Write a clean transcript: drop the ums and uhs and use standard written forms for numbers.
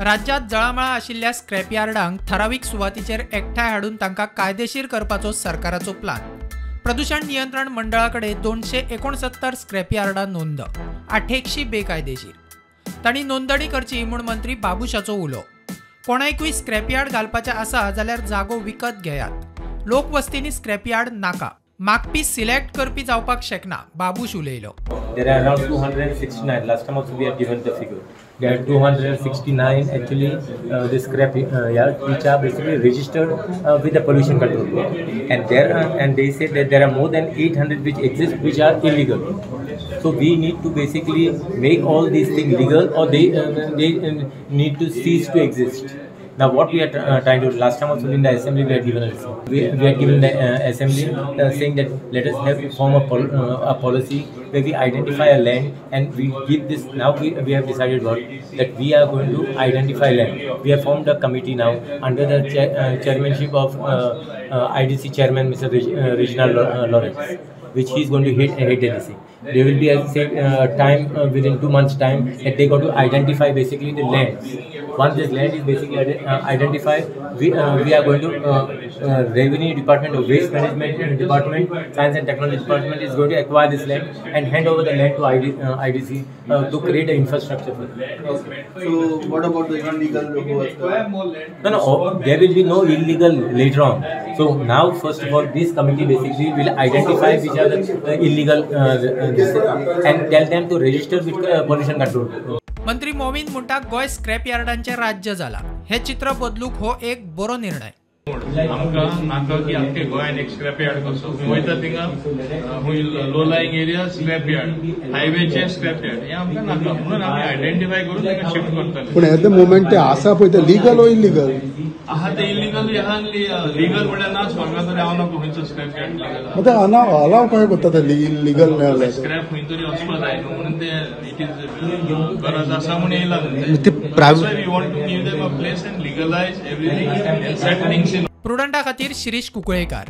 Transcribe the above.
राज्यात जळामळा आशिल्ल्या स्क्रॅप यार्डांक ठराविक सुवातीचेर एकठांय हाडून तांकां कायदेशीर करपाचो सरकाराचो प्लान। प्रदूषण नियंत्रण मंडळाकडे 269 स्क्रॅप यार्डां नोंद, 800 बेकायदेशीर। तांणी नोंदणी करची म्हूण मंत्री बाबुशाचो उलो। कोणायकूय स्क्रॅप यार्ड घालपाचें आसा जाल्यार जागो विकत घेयात। लोकवस्तींनी स्क्रॅप यार्ड नाका, मागपी सिलेक्ट करपी जावपाक शकना, बाबूश उलयलो। There are around 269. Last time also we have given the figure. There are 269 actually the scrap yards which are basically registered with the pollution control board, and they say that there are more than 800 which exist which are illegal. So we need to basically make all these things legal, or they need to cease to exist. Now what we are trying to do, last time also in the assembly we had given the assembly saying that let us have form a policy where we identify a land and we give this. Now we have decided that we are going to identify land. We have formed a committee now under the chairmanship of IDC chairman Mr. Reginald Lawrence, which he is going to head the DC. There will be a time within 2 months time that they got to identify basically the lands. Once this land is basically identified, we are going to Revenue Department or Waste Management Department, Science and Technology Department is going to acquire this land and hand over the land to IDC to create an infrastructure for it. Okay. So what about the illegal? No, there will be no illegal later on. So now first of all this committee basically will identify which are the illegal and tell them to register with pollution control. मंत्री मोमीन म्हणटा गोय scrap यार्डांचे राज्य जाला। हे चित्र बदलूक हो एक बरो निर्णय। आमकां नाका की आख्खे गोंयान एक स्क्रॅप यार्ड कसो वयता थिंगा खूंय low lying area scrap yard, हायवेचे स्क्रॅप यार्ड, हे आमकां नाका। म्हणून आमी आयडेंटिफाय करून ताका शिफ्ट करतले। पण एट द मोमेंट ते आसा पळय ते लीगल ओ इल्लीगल आहा ते इल्लीगल आहा, लीगल म्हणल्यार नाच म्हाका तरी हांव नका खंयचो स्क्रॅप यार्ड लीगल ते अलाव कशें करता ते लीगल मेळ्ळें स्क्रॅप खंय तरी वचपा जाय न्हू, म्हणून ते इट इज गरज आसा म्हणून येयला ते private we want to give them a place and legalize everything and set things in. प्रुडंटा खातीर शिरीष कुंकळेकार।